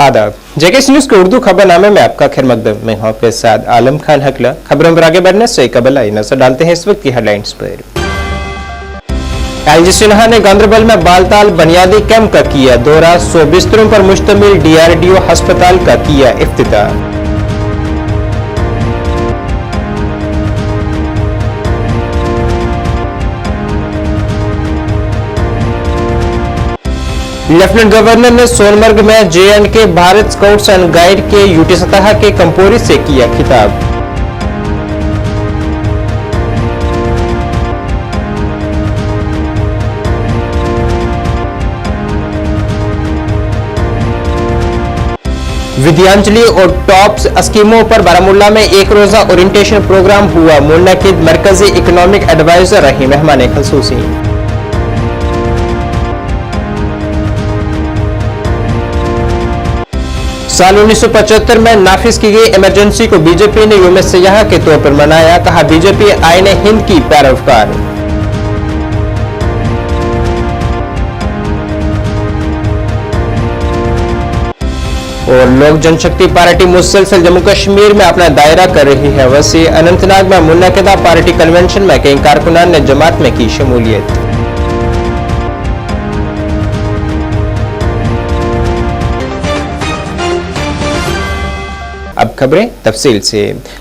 आदाब। JKS news के उर्दू खबरनामे में आपका खैर मकदम। मैं हूं आपके साथ आलम खान हकला। खबरों पर आगे बढ़ने से कबल आई नजर डालते हैं इस वक्त की हेडलाइंस पर। एलजी सिन्हा ने गांधरबल में बालताल बुनियादी कैंप का किया दौरा। 100 बिस्तरों पर मुश्तमिल डीआरडीओ अस्पताल का किया इफ्तिताह। लेफ्टिनेंट गवर्नर ने सोनमर्ग में J&K Bharat scouts and guide के यूटी सतह के कंपोरी से किया खिताब। विद्यांजलि और टॉप्स स्कीमों पर बारामूला में एक रोजा ओरिएंटेशन प्रोग्राम हुआ। मुनअकिद मरकजी इकोनॉमिक एडवाइजर रही मेहमान खसूसी। साल 1975 में नाफिज की गई इमरजेंसी को बीजेपी ने यौम सियाह के तौर पर मनाया। कहा बीजेपी आईने हिंद की पैरोकार। और लोक जनशक्ति पार्टी मुसलसल जम्मू कश्मीर में अपना दायरा कर रही है वसी। अनंतनाग में मुनअकिदा पार्टी कन्वेंशन में कई कारकुनान ने जमात में की शमूलियत। अब खबरें तफसील से।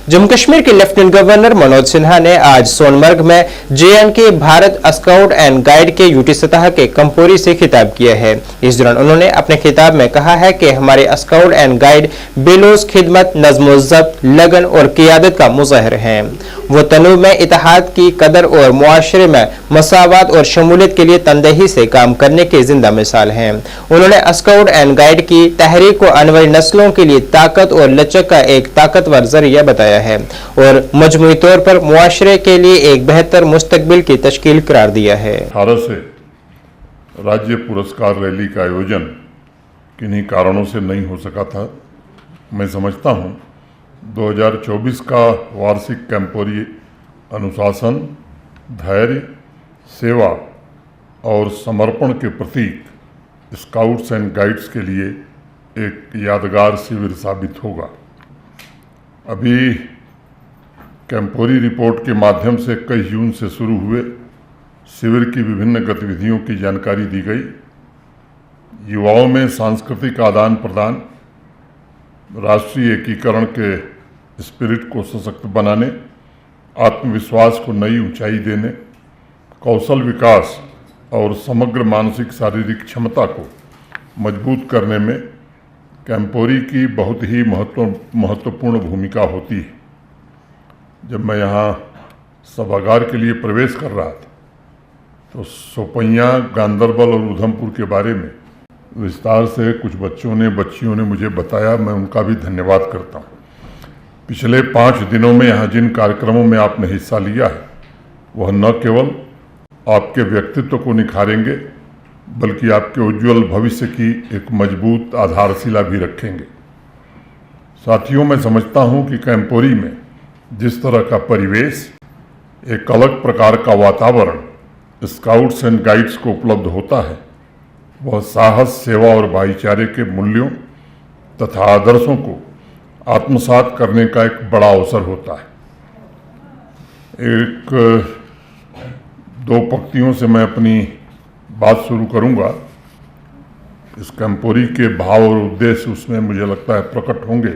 जम्मू कश्मीर के लेफ्टिनेंट गवर्नर मनोज सिन्हा ने आज सोनमर्ग में J&K Bharat scout and guide के यूटी सतह के कंपोरी से खिताब किया है। इस दौरान उन्होंने अपने खिताब में कहा है कि हमारे स्काउट एंड गाइड बेलोस खिदमत, नज़्म-ओ-ज़ब्त, लगन और क़ियादत का मुज़ाहिर हैं। वो तनू में इत्तेहाद की कदर और मुआशरे में मसावत और शमूलियत के लिए तनदेही से काम करने के जिंदा मिसाल हैं। उन्होंने स्काउट एंड गाइड की तहरीक को आने वाली नस्लों के लिए ताकत और लचक का एक ताकतवर जरिया बताया है और मजमूई तौर पर मुआशरे के लिए एक बेहतर मुस्तकबिल की तश्कील करार दिया है। 18 से राज्य पुरस्कार रैली का आयोजन किन्हीं कारणों से नहीं हो सका था। मैं समझता हूं 2024 का वार्षिक कैंपोरी अनुशासन, धैर्य, सेवा और समर्पण के प्रतीक स्काउट्स एंड गाइड्स के लिए एक यादगार शिविर साबित होगा। अभी कैंपोरी रिपोर्ट के माध्यम से 21 जून से शुरू हुए शिविर की विभिन्न गतिविधियों की जानकारी दी गई। युवाओं में सांस्कृतिक आदान प्रदान, राष्ट्रीय एकीकरण के स्पिरिट को सशक्त बनाने, आत्मविश्वास को नई ऊंचाई देने, कौशल विकास और समग्र मानसिक शारीरिक क्षमता को मजबूत करने में कैंपोरी की बहुत ही महत्वपूर्ण भूमिका होती है। जब मैं यहाँ सभागार के लिए प्रवेश कर रहा था तो सोपैया, गांधरबल और उधमपुर के बारे में विस्तार से कुछ बच्चियों ने मुझे बताया। मैं उनका भी धन्यवाद करता हूँ। पिछले 5 दिनों में यहाँ जिन कार्यक्रमों में आपने हिस्सा लिया है वह न केवल आपके व्यक्तित्व को निखारेंगे बल्कि आपके उज्जवल भविष्य की एक मजबूत आधारशिला भी रखेंगे। साथियों, मैं समझता हूँ कि कैंपोरी में जिस तरह का परिवेश, एक अलग प्रकार का वातावरण स्काउट्स एंड गाइड्स को उपलब्ध होता है, वह साहस, सेवा और भाईचारे के मूल्यों तथा आदर्शों को आत्मसात करने का एक बड़ा अवसर होता है। एक 2 पंक्तियों से मैं अपनी बात शुरू करूंगा। इस कैंपोरी के भाव और उद्देश्य उसमें मुझे लगता है प्रकट होंगे।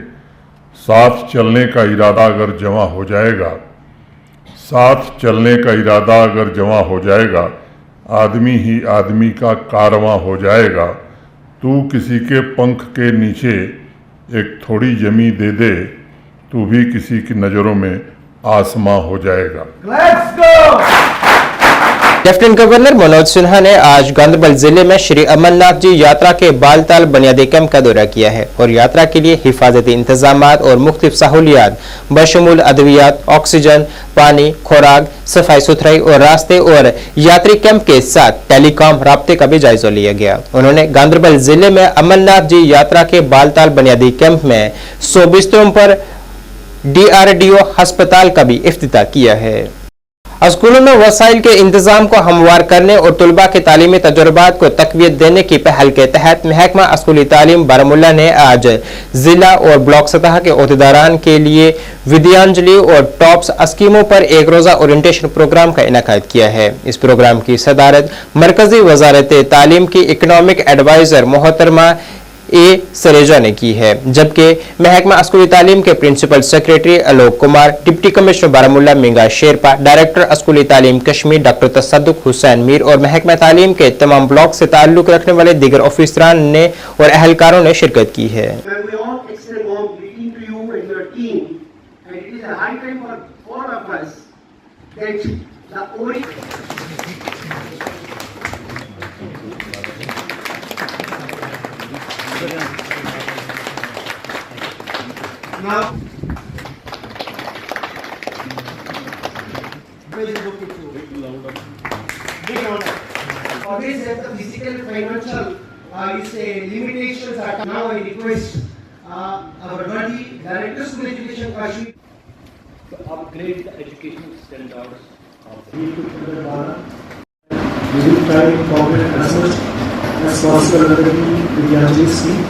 साथ चलने का इरादा अगर जवां हो जाएगा, साथ चलने का इरादा अगर जवां हो जाएगा, आदमी ही आदमी का कारवां हो जाएगा। तू किसी के पंख के नीचे एक थोड़ी जमी दे दे, तू भी किसी की नज़रों में आसमां हो जाएगा। Let's go! Lieutenant governor Manoj Sinha ने आज गांधरबल जिले में श्री अमरनाथ जी यात्रा के बालताल बुनियादी कैंप का दौरा किया है और यात्रा के लिए हिफाजती इंतजामात और मुख्तलिफ सहूलियात बशमूल अद्वियात, ऑक्सीजन, पानी, खुराक, सफाई सुथराई और रास्ते और यात्री कैंप के साथ टेलीकॉम राब्ते का भी जायजा लिया गया। उन्होंने गांधरबल जिले में अमरनाथ जी यात्रा के बालताल बुनियादी कैंप में 100 बिस्तरों पर डीआरडीओ अस्पताल का भी इफ्तिताह किया है। स्कूलों में वसाइल के इंतजाम को हमवार करने और तलबा के तालीमी तजुर्बात को तकवीत देने की पहल के तहत महकमा स्कूली तालीम बारामूला ने आज जिला और ब्लॉक सतह के अहदेदारान के लिए विद्यांजलि और टॉप्स स्कीमों पर एक रोजा ओरिएंटेशन प्रोग्राम का इनेकाद किया है। इस प्रोग्राम की सदारत मरकजी वजारत तालीम की इकनॉमिक एडवाइजर मोहतरमा ए सरेजा ने की है, जबकि महकमा स्कूली तालीम के principal secretary Alok Kumar, deputy commissioner Baramulla Minga Sherpa, director स्कूली तालीम कश्मीर डॉक्टर तसद्दुक हुसैन मीर और महकमा तालीम के तमाम ब्लॉक से ताल्लुक रखने वाले दीगर ऑफिसरान ने और अहलकारों ने शिरकत की है। Now, always have the physical, financial, you say limitations are now. I request our body, Director School Education Kashmir, to upgrade the educational standards of the We will try to incorporate as much as possible under the Vidyanjali scheme.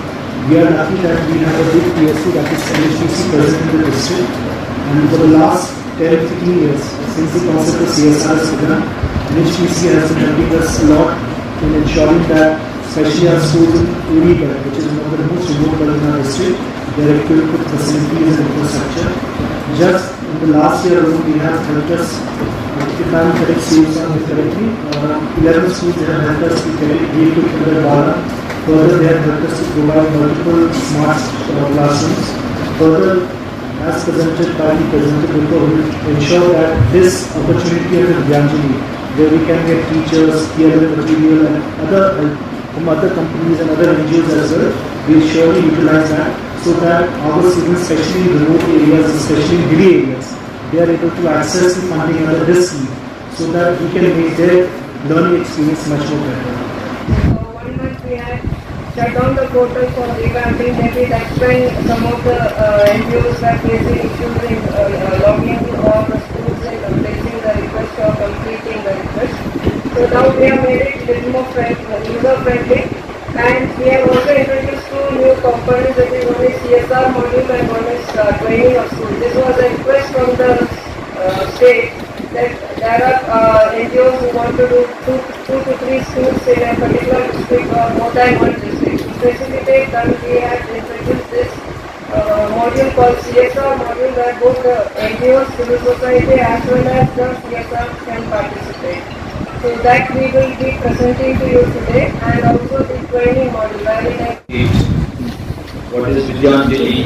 We are happy that we have a big PSU, that is NHPC, present in the district, and for the last 10-15 years since the concept of CSR has begun, NHPC has been helping us a lot in ensuring that, especially our schools in Urigar, which is one of the most remote parts in our district, they are equipped with facilities and infrastructure. Just in the last year alone, we have helped us, if I am correct, correctly, 11 schools that have helped us to re-equip their Bala. Further, they have helped us to provide multiple smart classrooms. Further, as presented by the President before, we will ensure that this opportunity of Vidyanjali, where we can get teachers, PLM material and from other companies and other NGOs as well, we will surely utilize that so that our students, especially in remote areas, especially in hilly areas, they are able to access the funding under this scheme so that we can make their learning experience much more better. We had shut down the portal for revamping maybe that's when some of the NGOs were facing issues in logging or the schools and placing the request or completing the request. So now we have made it a little more user friendly, and we have also introduced two new components, that is one is CSR module and one is training of schools. This was a request from the state that there are NGOs who want to do two to three schools in a particular district or more than one district. To facilitate that, we have introduced this module called CSR module, where both the NGOs, civil society as well as the CSR can participate. So that we will be presenting to you today, and also the training module where we have what is Vidyanjali,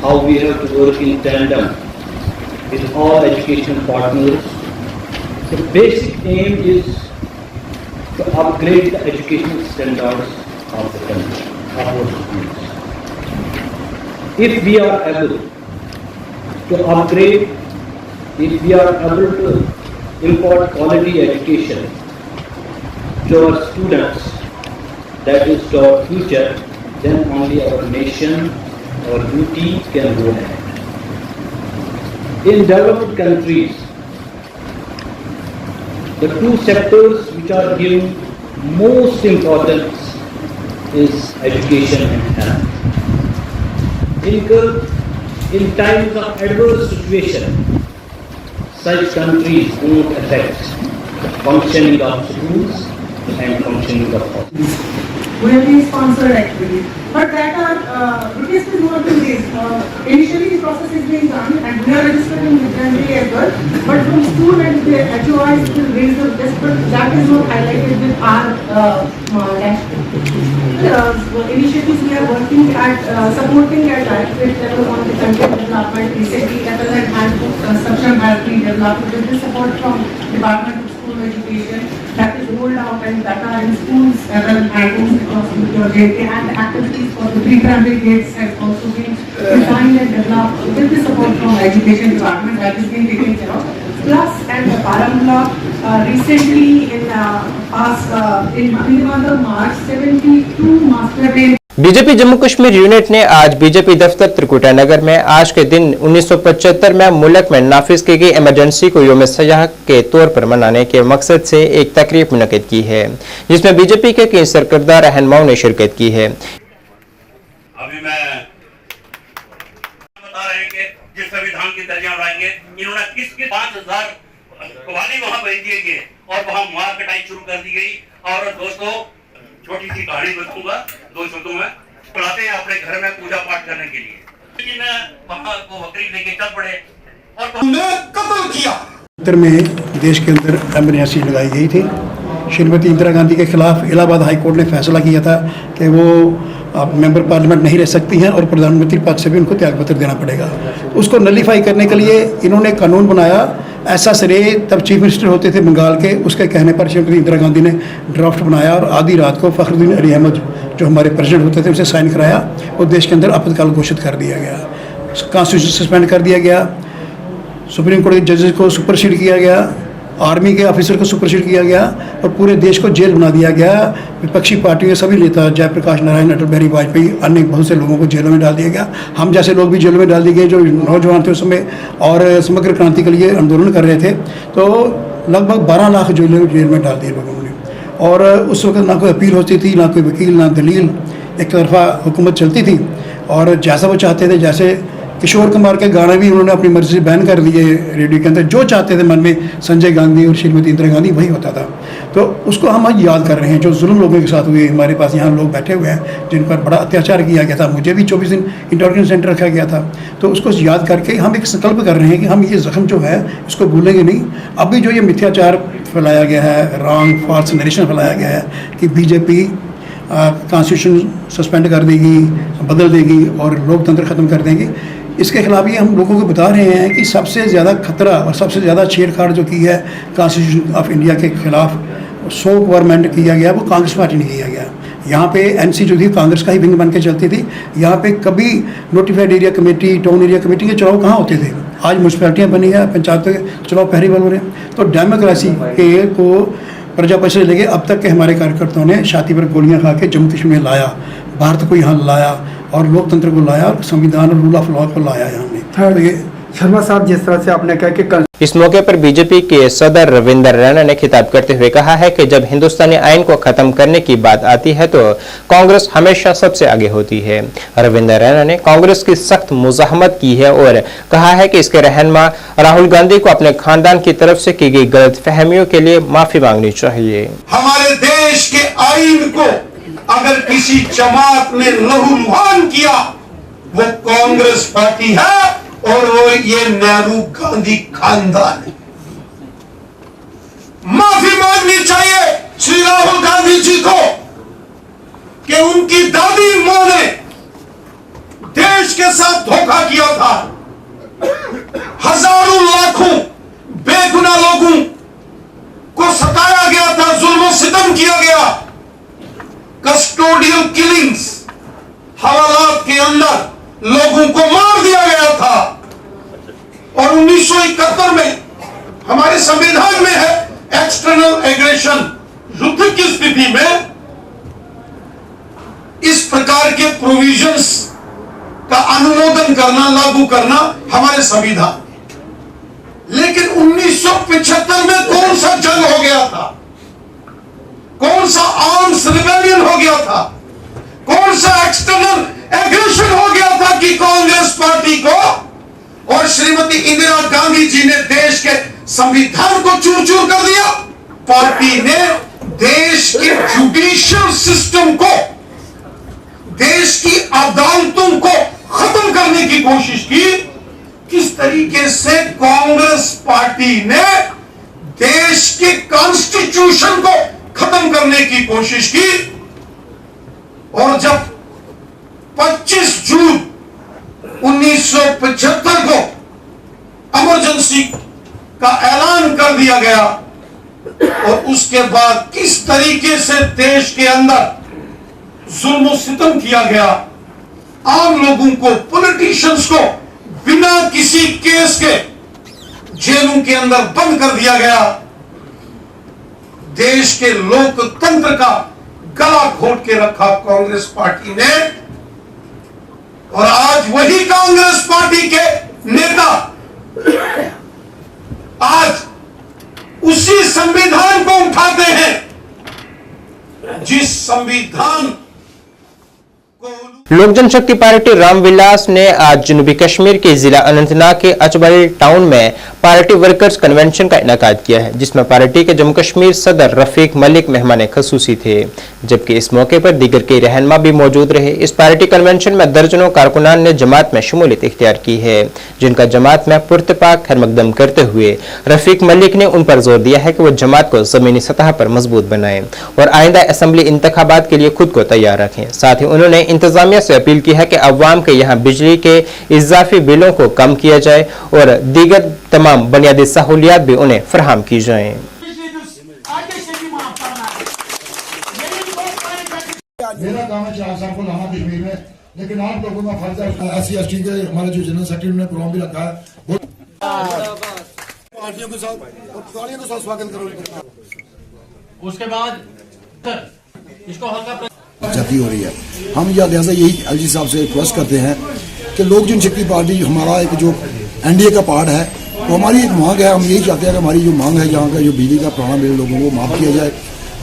how we have to work in tandem with all education partners. The basic aim is to upgrade the educational standards of the country, of our schools. If we are able to upgrade, if we are able to impart quality education to our students, that is to our future, then only our nation, our beauty can go ahead. In developed countries, the two sectors which are given most importance is education and health. In times of adverse situation, such countries won't affect the functioning of schools and functioning of hospitals. Will be sponsored activities, but that are request is more than this. Initially, the process is being done, and we are registering with Vidyanjali as well. But from school and the HOI still raise the best, but that is not highlighted with our initiatives. We are working at supporting at graduate level on the content development. Recently, FLN handbook construction has been developed with the support from Department of School Education. That is rolled out and that are in schools and handbooks across the and activities for the pre-primary grades has also been designed and developed with the support from Education Department. That is being taken care of. Plus, and Baramula recently in the month of March, 72 master plan BJP Jammu Kashmir unit ने आज BJP दफ्तर त्रिकुटा नगर में आज के दिन 1975 में मुल्क में नाफिज की गई इमरजेंसी को यौम सयाह के तौर पर मनाने के मकसद से एक तकरीब मुनक्किद की है, जिसमें बीजेपी के कई सरकर्दा रहनुमाओं ने शिरकत की है। अभी मैं बता रहे हैं कि जिस संविधान की दर्जा लाएंगे, इन्होंने किस 5000 कवाली वहां भेज दिए गए और वहां मार कटाई शुरू कर दी गई। और दोस्तों, छोटी सी कहानी बताऊंगा 2 शब्दों में। बुलाते हैं अपने घर में पूजा पाठ करने के लिए, लेकिन वहां वो बकरी लेके चल पड़े और कत्ल किया। उत्तर में देश के अंदर एमरजेंसी लगाई गई थी। श्रीमती इंदिरा गांधी के खिलाफ इलाहाबाद हाई कोर्ट ने फैसला किया था कि वो अब मेंबर पार्लियामेंट नहीं रह सकती हैं और प्रधानमंत्री पद से भी उनको त्यागपत्र देना पड़ेगा। उसको नलीफाई करने के लिए इन्होंने कानून बनाया। ऐसा श्रेय तब चीफ मिनिस्टर होते थे बंगाल के, उसके कहने पर श्रीमती इंदिरा गांधी ने ड्राफ्ट बनाया और आधी रात को फखरुद्दीन अली अहमद जो हमारे प्रेसिडेंट होते थे उसे साइन कराया और देश के अंदर आपातकाल घोषित कर दिया गया। कॉन्स्टिट्यूशन सस्पेंड कर दिया गया, सुप्रीम कोर्ट के जजेस को सुपरसीड किया गया, आर्मी के ऑफिसर को सुपरसीड किया गया और पूरे देश को जेल बना दिया गया। विपक्षी पार्टियों के सभी नेता, जयप्रकाश नारायण, अटल बिहारी वाजपेयी, अन्य बहुत से लोगों को जेलों में डाल दिया गया। हम जैसे लोग भी जेलों में डाल दिए गए जो नौजवान थे उस समय और समग्र क्रांति के लिए आंदोलन कर रहे थे। तो लगभग 12 लाख जेल में डाल दिए लोगों ने। और उस वक्त ना कोई अपील होती थी, ना कोई वकील, ना दलील, एक तरफा हुकूमत चलती थी और जैसा वो चाहते थे, जैसे किशोर कुमार के गाने भी उन्होंने अपनी मर्जी से बैन कर दिए रेडियो के अंदर, जो चाहते थे मन में संजय गांधी और श्रीमती इंदिरा गांधी वही होता था। तो उसको हम आज याद कर रहे हैं जो जुल्म लोगों के साथ हुए। हमारे पास यहाँ लोग बैठे हुए हैं जिन पर बड़ा अत्याचार किया गया था, मुझे भी 24 दिन इंटरनेशनल सेंटर रखा गया था। तो उसको याद करके हम एक संकल्प कर रहे हैं कि हम ये जख्म जो है इसको भूलेंगे नहीं। अभी जो ये मिथ्याचार फैलाया गया है, रॉन्ग फॉल्स नरेशन फैलाया गया है कि बीजेपी कॉन्स्टिट्यूशन सस्पेंड कर देगी, बदल देगी और लोकतंत्र ख़त्म कर देंगी, इसके खिलाफ ये हम लोगों को बता रहे हैं कि सबसे ज़्यादा खतरा और सबसे ज़्यादा छेड़छाड़ जो की है कॉन्स्टिट्यूशन ऑफ इंडिया के खिलाफ सो गवर्नमेंट किया गया, वो कांग्रेस पार्टी ने किया गया। यहाँ पे एनसी जो थी कांग्रेस का ही विंग बन के चलती थी। यहाँ पे कभी notified area committee, town area committee के चुनाव कहाँ होते थे? आज म्यूनसिपैलिटियाँ बनी है, पंचायतों के चुनाव पहली बार हो रहे हैं। तो डेमोक्रेसी के को प्रजा परिषद लेके अब तक के हमारे कार्यकर्ताओं ने छाती पर गोलियां खा के जम्मू कश्मीर में लाया, भारत को यहाँ लाया और लोकतंत्र को लाया और संविधान और रूल ऑफ लॉ को लाया यहाँ में। तो ये शर्मा साहब, जिस तरह से आपने कहा कि कल इस मौके पर बीजेपी के सदर रविंदर रैना ने खिताब करते हुए कहा है कि जब हिंदुस्तानी आइन को खत्म करने की बात आती है तो कांग्रेस हमेशा सबसे आगे होती है। रविंदर रैना ने कांग्रेस की सख्त मुजाहमत की है और कहा है कि इसके रहनुमा राहुल गांधी को अपने खानदान की तरफ से की गई गलत फहमियों के लिए माफी मांगनी चाहिए। हमारे देश के आइन को अगर किसी जमात ने लहूलुहान किया वो कांग्रेस पार्टी है और वो ये नेहरू गांधी खानदान है। माफी मांगनी चाहिए श्री राहुल गांधी जी को कि उनकी दादी मां ने देश के साथ धोखा किया था। हजारों लाखों बेगुनाह लोगों को सताया गया था, जुल्म सितम किया गया, कस्टोडियल किलिंग्स, हवालात के अंदर लोगों को मार दिया गया था। और 1971 में हमारे संविधान में है एक्सटर्नल एग्रेशन, युद्ध की स्थिति में इस प्रकार के प्रोविजंस का अनुमोदन करना, लागू करना हमारे संविधान में। लेकिन 1975 में कौन सा जंग हो गया था? कौन सा आर्म्स रिबेलियन हो गया था? कौन सा एक्सटर्नल एग्रेशन हो गया था कि कांग्रेस पार्टी को और श्रीमती इंदिरा गांधी जी ने देश के संविधान को चूर चूर कर दिया? पार्टी ने देश के जुडिशियल सिस्टम को, देश की अदालतों को खत्म करने की कोशिश की। किस तरीके से कांग्रेस पार्टी ने देश के कॉन्स्टिट्यूशन को खत्म करने की कोशिश की। और जब 25 जून 1975 को इमरजेंसी का ऐलान कर दिया गया और उसके बाद किस तरीके से देश के अंदर जुल्म सितम किया गया, आम लोगों को, पॉलिटिशियंस को बिना किसी केस के जेलों के अंदर बंद कर दिया गया। देश के लोकतंत्र का गला घोट के रखा कांग्रेस पार्टी ने, और आज वही कांग्रेस पार्टी के नेता आज उसी संविधान को उठाते हैं जिस संविधान लोक जनशक्ति पार्टी रामविलास ने आज जनूबी कश्मीर के जिला अनंतनाग के अचबल टाउन में पार्टी वर्कर्स कन्वेंशन का इनेकाद किया है, जिसमें पार्टी के जम्मू कश्मीर सदर रफीक मलिक मेहमान खसूसी थे, जबकि इस मौके पर दीगर के रहनुमा भी मौजूद रहे। इस पार्टी कन्वेंशन में दर्जनों कारकुनान ने जमात में शमूलियत इख्तियार की है, जिनका जमात में पुरतपाक खैरमकदम करते हुए रफीक मलिक ने उन पर जोर दिया है कि वो जमात को जमीनी सतह पर मजबूत बनाएं और आइंदा असम्बली इंतखाबात के लिए खुद को तैयार रखें। साथ ही उन्होंने इंतजामिया से अपील की है कि अवाम के यहाँ बिजली के इजाफी बिलों को कम किया जाए और दीगर तमाम बुनियादी सहूलियात भी उन्हें फराहम की जाएं। मेरा काम है 4 साल को लाना कश्मीर में, लेकिन आप लोगों का फर्ज है SC ST के हमारे जो जनरल सेक्रेटरी ने प्रोग्राम भी रखा है, पार्टियों के साथ और पुरानियों के साथ स्वागत करो। उसके बाद इसको हल्का जाती हो रही है। हम लिहाजा यही एलजी साहब से रिक्वेस्ट करते हैं कि लोक जनशक्ति पार्टी हमारा एक जो NDA का पार्ट है, तो हमारी एक मांग है, हम यही चाहते हैं कि हमारी जो मांग है यहाँ का जो बिजली का पुराना बिल लोगों को माफ किया जाए।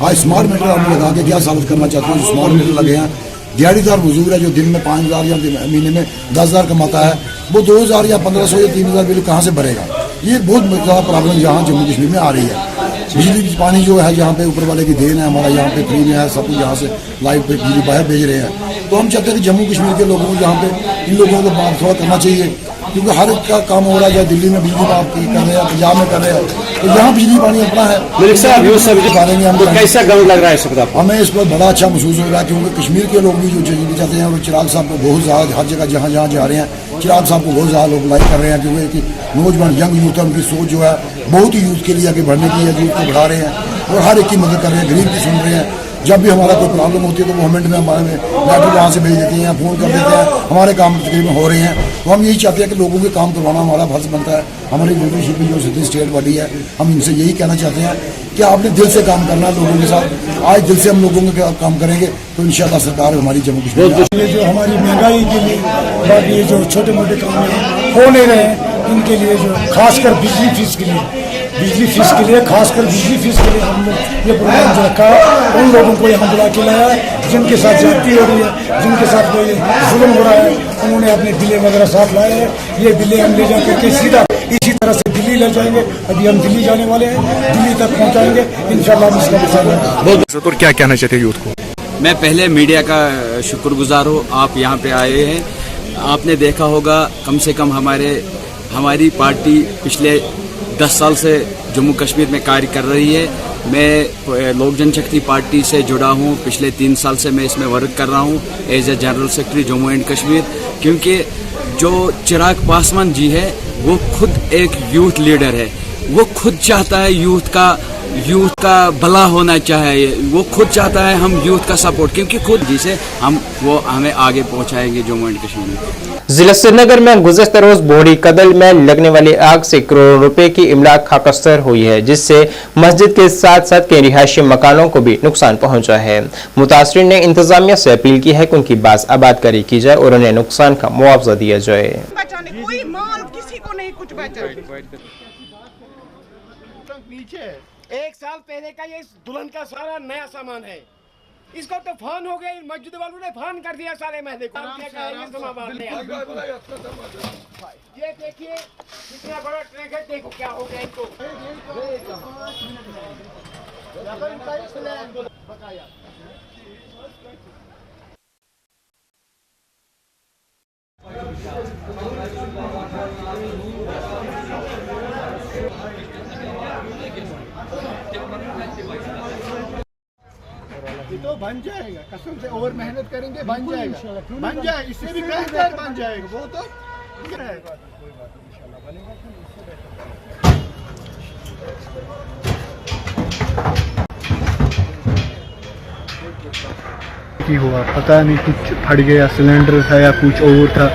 आज स्मार्ट मीटर हमने लगा के क्या साबित करना चाहते हैं, जो स्मार्ट मीटर लगे हैं, दिहाड़ीदार मजदूर है जो दिन में 5,000 या महीने में 10,000 कमाता है, वो 2,000 या 1,500 या 3,000 बिल कहाँ से भरेगा। ये बहुत ज़्यादा प्रॉब्लम यहाँ जम्मू कश्मीर में आ रही है। बिजली पानी जो है यहाँ पे ऊपर वाले की देन है, हमारा यहाँ पे फ्री में है, सब कुछ यहाँ से लाइव पे बिजली बाहर भेज रहे हैं। तो हम चाहते हैं कि जम्मू कश्मीर के लोगों को यहाँ पे इन लोगों को बात थोड़ा करना चाहिए, क्योंकि हर एक का काम हो रहा है, चाहे दिल्ली में बिजली बात कर रहे हैं, पंजाब में कर रहे हैं, तो यहाँ बिजली पानी अपना है। हम कैसा गम लग रहा है, हमें इस पर बड़ा अच्छा महसूस हो रहा है, क्योंकि कश्मीर के लोग भी जो चाहते हैं और चिराग साहब को बहुत ज़्यादा हर जगह जहाँ जहाँ जा रहे हैं, चिराग साहब को बहुत ज़्यादा लोग लाइक कर रहे हैं, क्योंकि नौजवान यंग यूथ है, उनकी सोच जो है बहुत ही यूथ के लिए आगे बढ़ने की है, यूथ को बढ़ा रहे हैं और हर एक की मदद कर रहे हैं, गरीब की सुन रहे हैं। जब भी हमारा कोई प्रॉब्लम होती है तो गवर्नमेंट में हमारे लेटर वहाँ से भेज देते हैं, फ़ोन कर देते हैं, हमारे काम तकरीबन हो रहे हैं। तो हम यही चाहते हैं कि लोगों के काम करवाना हमारा फर्ज बनता है। हमारी लीडरशिप जो सिटी स्टेट बॉडी है, हम इनसे यही कहना चाहते हैं कि आपने दिल से काम करना लोगों के साथ। आज दिल से हम लोगों के काम करेंगे तो इंशाल्लाह सरकार हमारी जम्मू कश्मीर ये जो हमारी महंगाई के लिए बाकी ये जो छोटे मोटे काम हो नहीं रहे हैं, इनके लिए जो खासकर बिजली फीस के लिए खासकर बिजली फीस के लिए हम लोग ये प्रोग्राम जो रखा है, उन लोगों को यहाँ बुला के लाया है जिनके साथ ज्यादती हो रही है, जिनके साथ कोई जुल्म हो रहा है, उन्होंने अपने बिलें वगैरह साथ लाए हैं। ये बिलें हम ले जा करके सीधा इसी तरह से दिल्ली ले जाएंगे। अभी हम दिल्ली जाने वाले हैं, दिल्ली तक पहुँचाएंगे इंशाल्लाह इसका विषय। तो क्या कहना चाहते हैं यूथ को? मैं पहले मीडिया का शुक्रगुजार हूँ, आप यहाँ पे आए हैं। आपने देखा होगा कम से कम हमारी पार्टी पिछले 10 साल से जम्मू कश्मीर में कार्य कर रही है। मैं लोक जनशक्ति पार्टी से जुड़ा हूँ, पिछले 3 साल से मैं इसमें वर्क कर रहा हूँ as a general secretary Jammu and Kashmir. क्योंकि जो चिराग पासवान जी है वो खुद एक यूथ लीडर है, वो खुद चाहता है यूथ का भला होना चाहिए, वो खुद चाहता है हम यूथ का सपोर्ट, क्योंकि खुद जिसे हमें आगे पहुंचाएंगे जम्मू एंड कश्मीर में। जिला श्रीनगर में गुज़श्ता रोज बोहड़ी कदल में लगने वाली आग से करोड़ों रुपए की इमलाक खाकस्तर हुई है, जिससे मस्जिद के साथ साथ कई रिहायशी मकानों को भी नुकसान पहुंचा है। मुतासरीन ने इंतजामिया से अपील की है कि उनकी बाज़ आबादकारी की जाए और उन्हें नुकसान का मुआवजा दिया जाए। कोई माल किसी को नहीं कुछ बचा। पीछे 1 साल पहले का ये दुल्हन का सारा नया सामान है, इसको तो फान हो गई, मस्जिद वालों ने फान कर दिया सारे महल को। ये देखिए कितना बड़ा ट्रैक है, देखो क्या हो गया इनको। ये तो बन जाएगा, कसम से और मेहनत करेंगे बन जाएगा, बन जाए, इससे भी बेहतर बन जाएगा। वो तो की हुआ पता नहीं, कुछ फट गया, सिलेंडर था या कुछ और था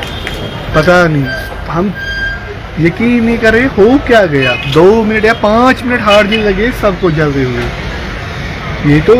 पता नहीं। हम यकीन नहीं कर रहे हो क्या गया। 2 मिनट या 5 मिनट हार्ड दिन लगे सबको जलते हुए। ये तो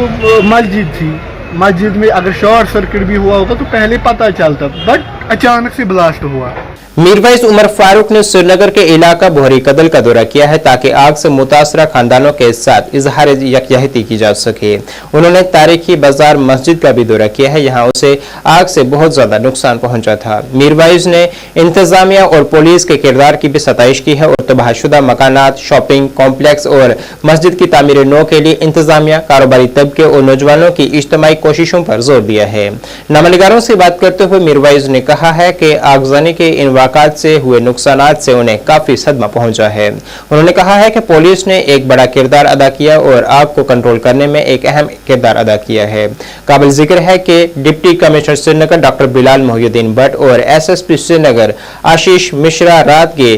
मस्जिद थी, मस्जिद में अगर शॉर्ट सर्किट भी हुआ होगा तो पहले पता चलता, बट अचानक से ब्लास्ट हुआ। मीरवाइज उमर फारूक ने श्रीनगर के इलाका बोहरी कदल का दौरा किया है ताकि आग से मुतासरा खानदानों के साथ इजहार यकजहती की जा सके। उन्होंने तारीखी बाजार मस्जिद का भी दौरा किया है, यहाँ उसे आग से बहुत ज्यादा नुकसान पहुंचा था। मीरवाइज ने इंतजामिया और पुलिस के किरदार की भी सताइश की है और तबाहशुदा मकानात, शॉपिंग कॉम्प्लेक्स और मस्जिद की तामीर नौ के लिए इंतजामिया, कारोबारी तबके और नौजवानों की इज्तमाई कोशिशों पर जोर दिया है। नामनिगारों से बात करते हुए मीरवाइज ने कहा है कि आगजनी के इन वाक़ात से हुए नुकसानात से उन्हें काफी सदमा पहुंचा है। उन्होंने कहा है कि पुलिस ने एक बड़ा किरदार अदा किया और आग को कंट्रोल करने में एक अहम किरदार अदा किया है। काबिल जिक्र है कि deputy commissioner Srinagar doctor Bilal Mohiuddin Bhatt और एसएसपी श्रीनगर आशीष मिश्रा रात के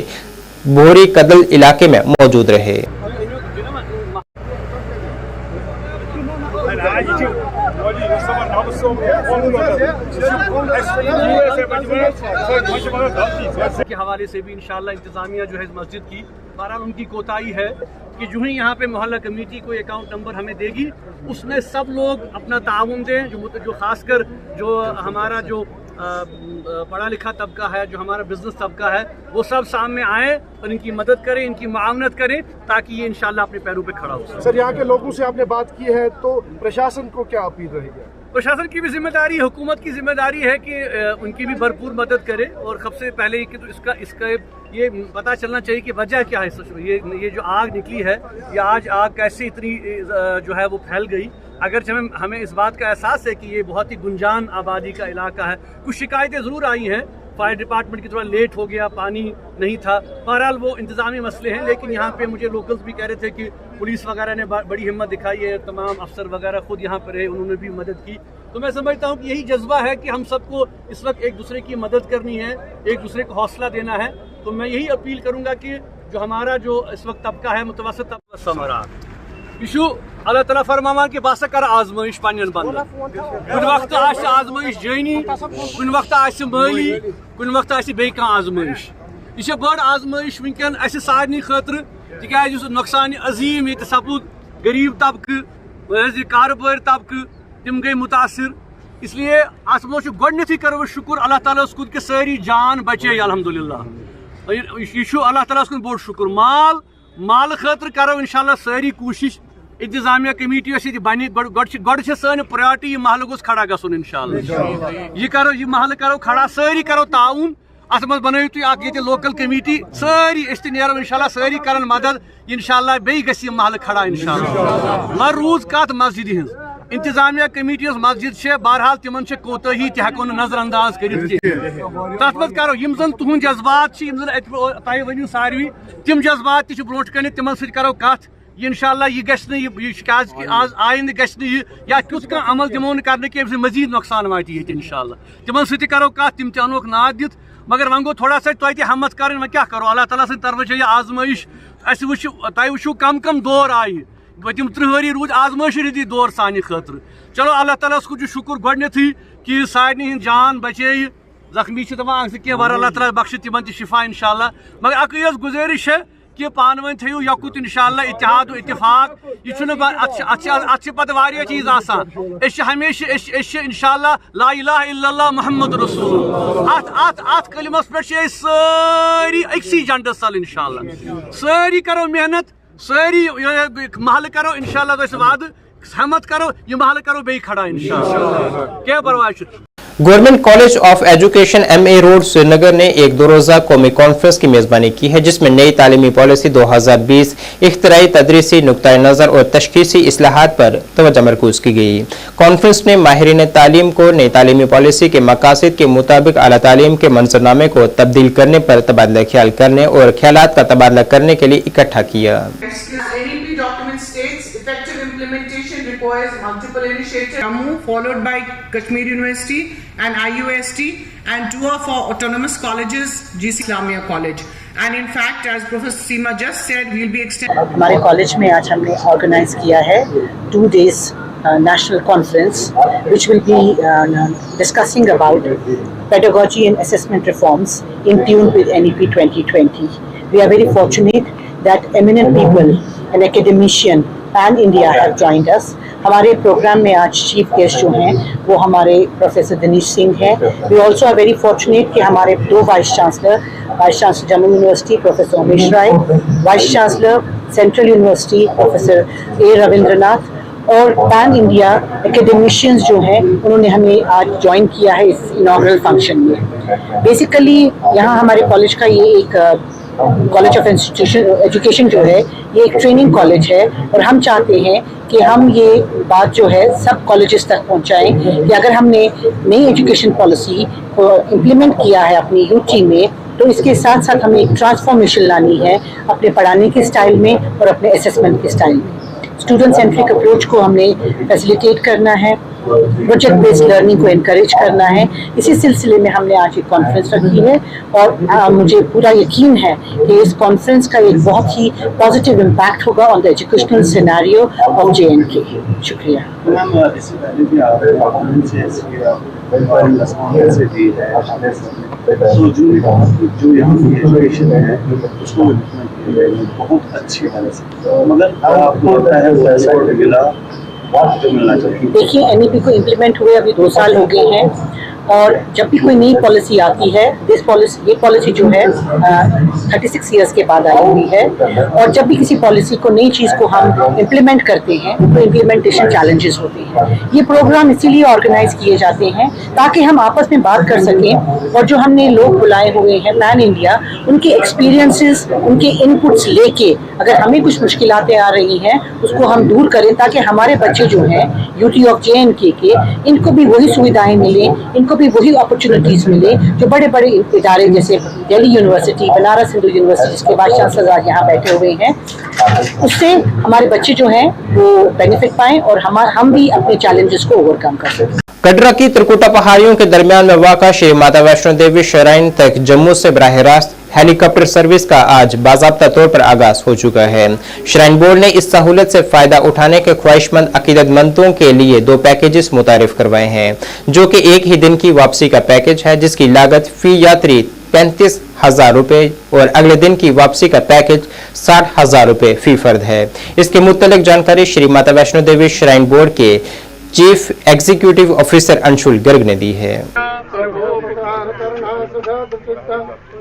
बोहरी कदल इलाके में मौजूद रहे। के हवाले से भी इंशाल्लाह इंतजामिया जो है मस्जिद की बहरहाल उनकी कोताही है कि जो ही यहाँ पे मोहल्ला कमेटी को अकाउंट नंबर हमें देगी उसमें सब लोग अपना ताउन दें, जो खासकर जो हमारा जो पढ़ा लिखा तबका है, जो हमारा बिजनेस तबका है, वो सब सामने आए और इनकी मदद करें, इनकी मुआवनत करें ताकि ये इंशाल्लाह अपने पैरों पे खड़ा हो। सर, यहाँ के लोगों से आपने बात की है तो प्रशासन को क्या अपील रहेगी? प्रशासन की भी जिम्मेदारी, हुकूमत की जिम्मेदारी है कि उनकी भी भरपूर मदद करे और सबसे पहले कि तो इसका ये पता चलना चाहिए कि वजह क्या है। ये जो आग निकली है, ये आग कैसे इतनी जो है वो फैल गई। अगर हमें इस बात का एहसास है कि ये बहुत ही गुंजान आबादी का इलाका है। कुछ शिकायतें ज़रूर आई हैं, फायर डिपार्टमेंट की थोड़ा लेट हो गया, पानी नहीं था, बहरहाल वो इंतज़ामी मसले हैं। लेकिन यहाँ पे मुझे लोकल्स भी कह रहे थे कि पुलिस वगैरह ने बड़ी हिम्मत दिखाई है, तमाम अफसर वगैरह खुद यहाँ पर रहे, उन्होंने भी मदद की। तो मैं समझता हूँ कि यही जज्बा है कि हम सबको इस वक्त एक दूसरे की मदद करनी है, एक दूसरे को हौसला देना है। तो मैं यही अपील करूँगा कि जो हमारा जो इस वक्त तबका है, मुतवसत तबका समरा यशु अल्लाह ताला फरमावान कि बस कर आजमाइश पन्न बंदन, कुन वक्त आजमाइश जानी, कुन वक्त माली, कुन वक्त बे आजमाइश। यह बड़ आजमाइश वनकन सारे खतर, तिकाज नुकसान अजीम ये सपूद, गरीब तबकह, कारोबारी तबकह तम गई मुतासर। इसलिए अत मो गोडनथी करो शुक्र अल्लाह ताला कुन कि सारी जान बचे अल्हम्दुलिल्लाह। यह अल्लाह ताला कुन बोड़ शुक्र। माल खतर करो इंशाल्लाह सारी कोशिश, इंतजामिया कमेटी बन गोड सान प्रायोरिटी यह महल गोस खड़ा गन इंशाल्लाह। यह महल करो खड़ा, सारी करो ताउन, अत मज बनू तुम लोकल कमेटी, सारी नो इंशाल्लाह, सारी कर मदद इंशाल्लाह, बे गह महल खड़ा इंशाल्लाह। मगर रूज कत मस्जिद हज इंतजामिया कमेटी मस्जिद है, बहरहाल तिमन कोताही हेको नजर अंदाज कर तथ मज करो यम जन तुहद जज्बात तुम वनु सारवी तिम जज्बात ब्रो कन तिमन सो करो कथ इंशाल्लाह। यह गज आज आइंद गि या तुथ कह अमल दिमो कर मजीद नुकसान वात ये इंशाल्लाह। तिमन सो करो कथ, तिम अनोक नाद दित, मगर वह गो थोड़ा सा तुम हमत कर, वह क्या करो, अल्लाह ताला तरफ यह आजमाइश। तुम वो कम कम दौर आये, पतिम 30 वरी रूद आजमाइश दी दौर सानि खतर। चलो अल्लाह ताला को शुक्र गोडनथी कि सारे हंद जान बचे, जख्मी दपान कह वर अल्लाह ताला बख्श तिमन शिफा इंशाल्लाह। मगर अक गुजारिश है कि पान वन थो यकुत इंशाल्लाह, इत्तेहाद इत्तेफाक। यह पे चीज हमेशा इंशाल्लाह ला इलाहा इल्लल्लाह मुहम्मद रसूलुल्लाह, अत कलिमस पे सारी अक्सी झंडस तल इंशाल्लाह। सारी करो मेहनत, सारी महल करो इंशाल्लाह, वाद हमत करो, यह महल करो बे खड़ा इंशाल्लाह, क्या परवाह। Government college of education MA road Srinagar ने एक 2 रोज़ा कौमी कॉन्फ्रेंस की मेज़बानी की है, जिसमें नई तालीमी पॉलिसी 2020, इख्तराई तदरीसी नुक्ता नज़र और तशखीसी इस्लाहात पर तवज्जो मरकूज की गई। कॉन्फ्रेंस में माहिरीन तालीम को नई तालीमी पॉलिसी के मकासद के मुताबिक आला तालीम के मंजरनामे को तब्दील करने पर तबादला ख्याल करने और ख्यालात का तबादला करने के लिए इकट्ठा किया। Implementation requires multiple initiatives. Jammu, followed by Kashmir University and IUST, and 2 of our autonomous colleges, GC Islamia College. And in fact, as Professor Seema just said, we'll be extending. हमारे कॉलेज में आज हमने organise किया है 2 days national conference, which will be discussing about pedagogy and assessment reforms in tune with NEP 2020. We are very fortunate that eminent people, an academician, pan India have joined us. हमारे programme में आज chief guest जो हैं वो हमारे professor Dinesh Singh हैं। We also are very fortunate कि हमारे दो vice chancellor Jammu university professor Umesh Rai, vice chancellor central university professor A Ravindranath और पैन इंडिया एकेडमिशियंस जो हैं उन्होंने हमें आज ज्वाइन किया है इस इनॉग्रल फंक्शन में। बेसिकली यहाँ हमारे कॉलेज का ये एक कॉलेज ऑफ एजुकेशन जो है ये एक ट्रेनिंग कॉलेज है और हम चाहते हैं कि हम ये बात जो है सब कॉलेजेस तक पहुंचाएं कि अगर हमने नई एजुकेशन पॉलिसी को इम्प्लीमेंट किया है अपनी यूटी में तो इसके साथ साथ हमें एक ट्रांसफॉर्मेशन लानी है अपने पढ़ाने के स्टाइल में और अपने असेसमेंट के स्टाइल में। स्टूडेंट सेंट्रिक अप्रोच को हमने फैसिलिटेट करना है, प्रोजेक्ट बेस्ड लर्निंग को एनकरेज करना है। इसी सिलसिले में हमने आज एक कॉन्फ्रेंस रखी है और मुझे पूरा यकीन है कि इस कॉन्फ्रेंस का एक बहुत ही पॉजिटिव इम्पैक्ट होगा on the educational scenario of JNK। शुक्रिया। मैम, इससे पहले भी जो यहाँ की एजुकेशन है उसको बहुत अच्छी तरह से, मगर आपको लगता है वो ऐसा मिला जो मिलना चाहिए। देखिए, NEP को इम्प्लीमेंट हुए अभी 2 साल हो गए हैं और जब भी कोई नई पॉलिसी आती है ये पॉलिसी जो है 36 ईयर्स के बाद आई हुई है और जब भी किसी पॉलिसी को नई चीज़ को हम इम्प्लीमेंट करते हैं तो इम्प्लीमेंटेशन चैलेंजेस होते हैं। ये प्रोग्राम इसीलिए ऑर्गेनाइज किए जाते हैं ताकि हम आपस में बात कर सकें और जो हमने लोग बुलाए हुए हैं पैन इंडिया उनके एक्सपीरियंसेस, उनके इनपुट्स लेके अगर हमें कुछ मुश्किलातें आ रही हैं उसको हम दूर करें ताकि हमारे बच्चे जो हैं UT ऑफ JNK के इनको भी वही सुविधाएं मिलें, इनको भी वही अपॉर्चुनिटीज मिले जो बड़े बड़े इदारे जैसे दिल्ली यूनिवर्सिटी, बनारस हिंदू यूनिवर्सिटी जिसके वाइस चांसलर आज यहाँ बैठे हुए हैं, उससे हमारे बच्चे जो हैं वो बेनिफिट पाएं और हम भी अपने चैलेंजेस को ओवरकम कर सकें। कटरा की त्रिकुटा पहाड़ियों के दरमियान में वाक़ा श्री माता वैष्णो देवी श्राइन तक जम्मू से बराह रास्त हेलीकॉप्टर सर्विस का आज बाज़ाब्ता तौर पर आगाज हो चुका है। श्राइन बोर्ड ने इस सहूलत से फायदा उठाने के ख्वाहिशमंद अकीदतमंदों के लिए 2 पैकेजेस मुतारिफ करवाए हैं, जो कि एक ही दिन की वापसी का पैकेज है जिसकी लागत फी यात्री 35,000 रुपये और अगले दिन की वापसी का पैकेज 60,000 रुपये फी फर्द है। इसके मुतल्लिक जानकारी श्री माता वैष्णो देवी श्राइन बोर्ड के chief executive officer Anshul Garg ने दी है।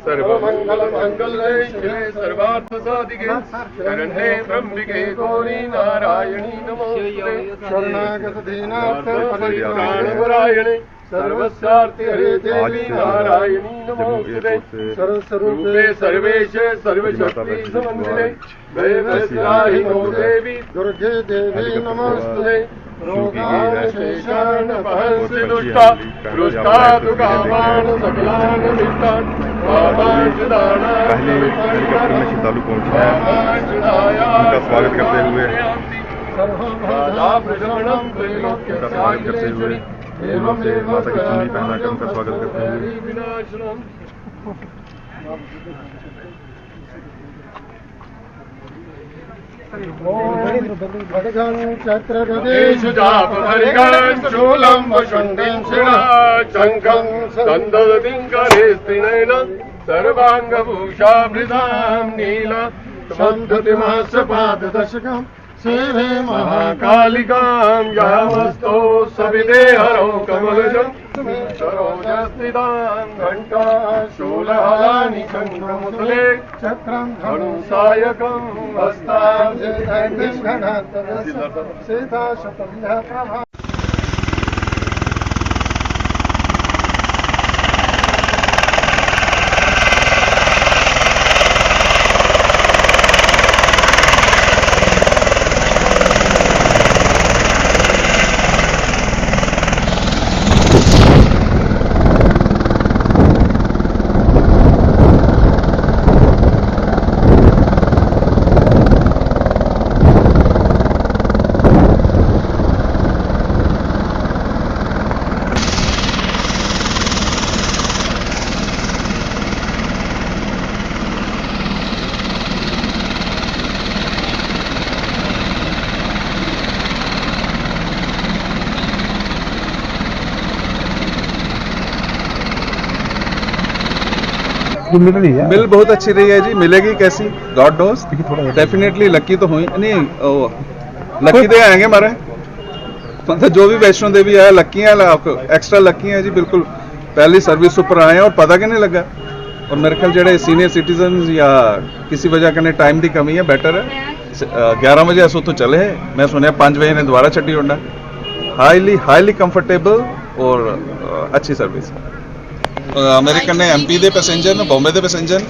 सर्वमंगल मंगल्ये शिवे सर्वार्थ साधिके शरण्ये त्र्यंबिके गौरी नारायणी नमोस्तुते शरणागत दीनार्थ परित्राणपरायणे सर्वस्यार्थे हरे देवी नारायणी नमोस्तुते सर्वस्वरूपे सर्वेशे सर्वशक्ति समन्विते दैवस्याहिनो देवी दुर्गे देवी नमोस्तुते रोगान शेषान पहंसि दुष्टा रुष्टा दुकामान सकलान विष्टान पहले हेलीकॉप्टर में श्रद्धालु पहुंचे हैं, उनका स्वागत करते हुए फूलों से माता की चुन्नी पहनाकर उनका स्वागत करते हुए सर्वांगभूषाभृतां नीला शब्दतिमासपाददशकम् सेवे महाकालिकां यामस्तो सविदेहरो कमलजं सरोजस्थितां घण्टा शूलहलानि चन्द्रमुतले चक्रं धनुसायकं हस्तां सीता शतम् मिल रही है, मिल बहुत अच्छी रही है जी। मिलेगी कैसी, गॉड नोस। डेफिनेटली लकी तो हुई नहीं, लक्की दे आएंगे हमारे मतलब जो भी वैष्णो देवी आया लक्की है, एक्स्ट्रा लक्की है जी बिल्कुल। पहली सर्विस ऊपर आए हैं और पता कि नहीं लगा। और मेरे ख्याल जेडे सीनियर सिटीजन या किसी वजह करने टाइम की कमी है, बेटर है 11 बजे अस तो चले है, मैं सुनिया 5 बजे ने दोबारा छड्डी होना। हाईली कंफर्टेबल और अच्छी सर्विस। मेरे कन्ने MP दे पैसेंजर ने, बॉम्बे दे पैसेंजर,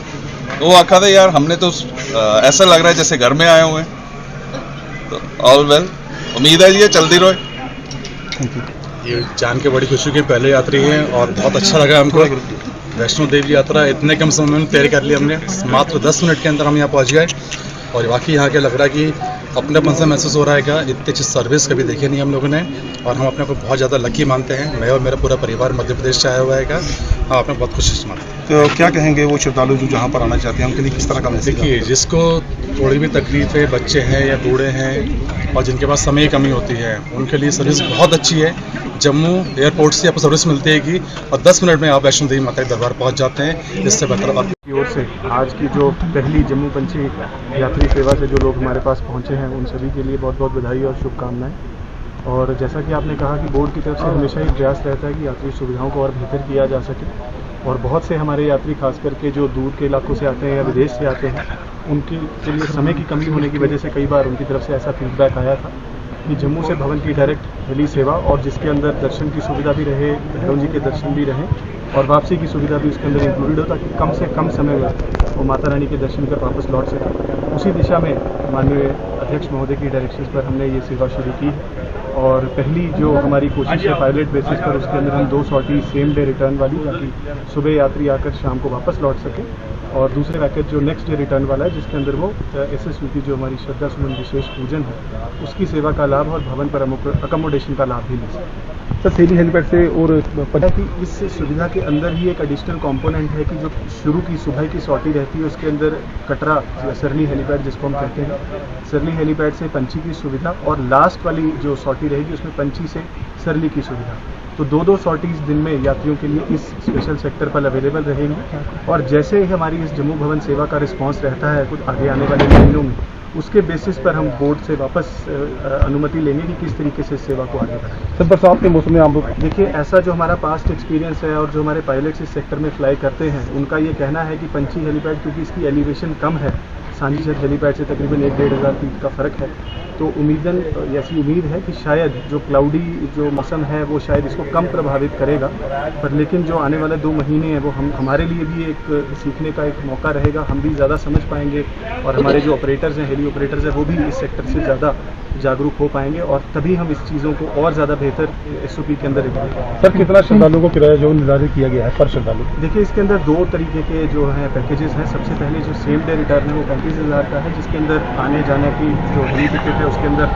वो आखा था यार हमने तो ऐसा लग रहा है जैसे घर में आए हुए हैं। तो ऑल वेल, उम्मीद है ये चलती रहे। ये जान के बड़ी खुशी के पहले यात्री हैं और बहुत अच्छा लगा हमको। वैष्णो देवी यात्रा इतने कम समय में तय कर लिया हमने, मात्र 10 मिनट के अंदर हम यहाँ पहुँच गए। और बाकी यहाँ के लग रहा है कि अपनेपन से महसूस हो रहा है क्या, इतनी अच्छी सर्विस कभी देखी नहीं हम लोगों ने। और हम अपने को बहुत ज़्यादा लकी मानते हैं। मैं और मेरा पूरा परिवार मध्य प्रदेश से आया हुआ है, हम अपने बहुत खुशी मानते हैं। तो क्या कहेंगे वो श्रद्धालु जो जहाँ पर आना चाहते हैं उनके लिए किस तरह का मैसेज? देखिए, जिसको थोड़ी भी तकलीफ है, बच्चे हैं या बूढ़े हैं और जिनके पास समय की कमी होती है, उनके लिए सर्विस बहुत अच्छी है। जम्मू एयरपोर्ट से आपको सर्विस मिलती है और 10 मिनट में आप वैष्णो देवी माता के दरबार पहुंच जाते हैं। इससे बेहतर और की ओर से आज की जो पहली जम्मू पंछी यात्री सेवा से जो लोग हमारे पास पहुंचे हैं, उन सभी के लिए बहुत बहुत बधाई और शुभकामनाएं। और जैसा कि आपने कहा कि बोर्ड की तरफ से हमेशा ही प्रयास रहता है कि यात्री सुविधाओं को और बेहतर किया जा सके। और बहुत से हमारे यात्री खास करके जो दूर के इलाकों से आते हैं या विदेश से आते हैं, उनके लिए समय की कमी होने की वजह से कई बार उनकी तरफ से ऐसा फीडबैक आया था कि जम्मू से भवन की डायरेक्ट हेली सेवा और जिसके अंदर दर्शन की सुविधा भी रहे, भैरव जी के दर्शन भी रहें और वापसी की सुविधा भी उसके अंदर इंक्लूडेड हो, ताकि कम से कम समय में वो माता रानी के दर्शन कर वापस लौट सकें। उसी दिशा में माननीय अध्यक्ष महोदय की डायरेक्शंस पर हमने ये सेवा शुरू की है। और पहली जो हमारी कोशिश है पायलट बेसिस पर, उसके अंदर हम 2 सॉर्टी सेम डे रिटर्न वाली, ताकि सुबह यात्री आकर शाम को वापस लौट सके। और दूसरे पैकेज जो नेक्स्ट डे रिटर्न वाला है, जिसके अंदर वो SSU की जो हमारी श्रद्धा सुमन विशेष पूजन है उसकी सेवा का लाभ और भवन पर अकोमोडेशन का लाभ भी ले सकते हैं। सर सेली हेलीपैड से और पता कि इस सुविधा के अंदर ही एक एडिशनल कंपोनेंट है कि जो शुरू की सुबह की सॉर्टी रहती है उसके अंदर कटरा या सरली हेलीपैड जिसको हम कहते हैं, सरली हेलीपैड से पंची की सुविधा, और लास्ट वाली जो सॉर्टी रहेगी उसमें पंची से सरली की सुविधा। तो 2-2 सॉर्टीज दिन में यात्रियों के लिए इस स्पेशल सेक्टर पर अवेलेबल रहेंगी। और जैसे ही हमारी इस जम्मू भवन सेवा का रिस्पांस रहता है कुछ आगे आने वाले महीनों में, उसके बेसिस पर हम बोर्ड से वापस अनुमति लेंगे कि किस तरीके से इस सेवा को आगे बढ़ाएं। सर बरसात के मौसम में आप लोग देखिए, ऐसा जो हमारा पास्ट एक्सपीरियंस है और जो हमारे पायलट्स इस सेक्टर में फ्लाई करते हैं, उनका ये कहना है कि पंची हेलीपैड क्योंकि इसकी एलिवेशन कम है, सांझी छत हेलीपैड से तकरीबन 1-1.5 हज़ार फीट का फ़र्क है, तो ऐसी उम्मीद है कि शायद जो क्लाउडी जो मौसम है वो शायद इसको कम प्रभावित करेगा। पर लेकिन जो आने वाले 2 महीने हैं वो हमारे लिए भी एक सीखने का एक मौका रहेगा। हम भी ज़्यादा समझ पाएंगे और हमारे जो ऑपरेटर्स हैं, हेली ऑपरेटर्स हैं, वो भी इस सेक्टर से ज़्यादा जागरूक हो पाएंगे और तभी हम इस चीज़ों को और ज़्यादा बेहतर SOP के अंदर रखेंगे। सर कितना श्रद्धालुओं को किराया जो निर्धारित किया गया है पर श्रद्धालु? देखिए, इसके अंदर 2 तरीके के जो हैं पैकेजेस हैं। सबसे पहले जो सेम डे रिटर्न है वो 35,000 का है, जिसके अंदर आने जाने की जो हेली टिकट है उसके अंदर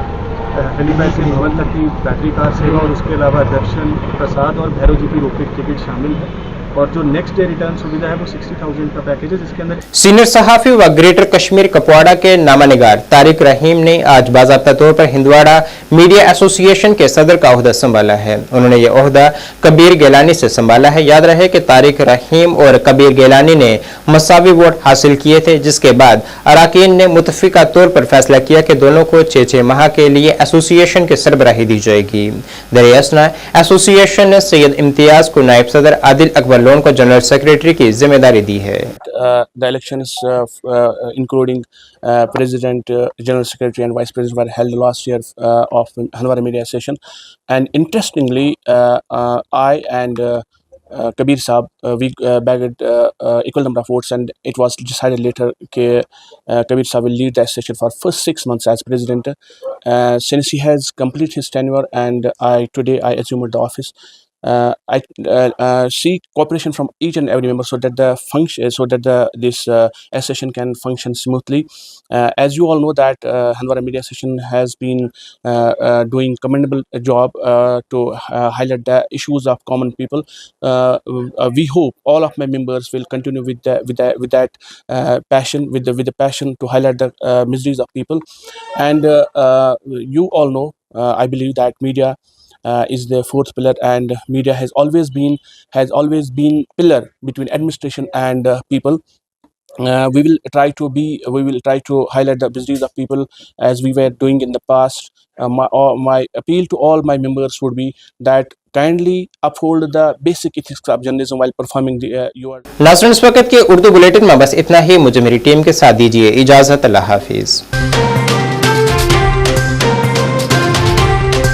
हेलीपैड से भवन तक की बैटरी कार सेवा और उसके अलावा दर्शन, प्रसाद और भैरव जी की रोपवे टिकट शामिल है। और जो नेक्स्ट डे रिटर्न सुविधा है वो 60,000 का पैकेज है, जिसके अंदर सीनियर सहाफी व ग्रेटर कश्मीर कुपवाड़ा के नामानिगार तारिक रहीम ने आज बाज़ाब्ता तौर पर हिंदवाड़ा मीडिया एसोसिएशन के सदर का ओहदा संभाला है। उन्होंने ये ओहदा कबीर गिलानी से संभाला है। याद रहे कि तारिक रहीम और कबीर गिलानी ने मसावी वोट हासिल किए थे, जिसके बाद अरकान ने मुतफिका तौर पर फैसला किया कि दोनों को 6-6 माह के लिए एसोसिएशन की सरबराही दी जाएगी। दरियासना एसोसिएशन ने सैयद इम्तियाज को नायब सदर, आदिल अकबर लोन को जनरल सेक्रेटरी की जिम्मेदारी दी है। The elections including president, general secretary and vice president were held last year of Hanwara Media Association, and interestingly I and Kabir Saab we bagged equal number of votes, and it was decided later that Kabir Saab will lead the association for first 6 months as president. Since he has completed his tenure and today I assumed the office, I seek cooperation from each and every member so that this association can function smoothly. As you all know that Hanwara Media Association has been doing commendable job to highlight the issues of common people. We hope all of my members will continue with that passion, with the passion to highlight the miseries of people. And you all know, I believe that media is the fourth pillar, and media has always been pillar between administration and people. we will try to highlight the business of people as we were doing in the past. My appeal to all my members would be that kindly uphold the basic ethics of journalism while performing your. नाज़रीन, इस वक्त के Urdu bulletin में बस इतना ही। मुझे मेरी team के साथ दीजिए इजाजत। अल्लाह हाफिज।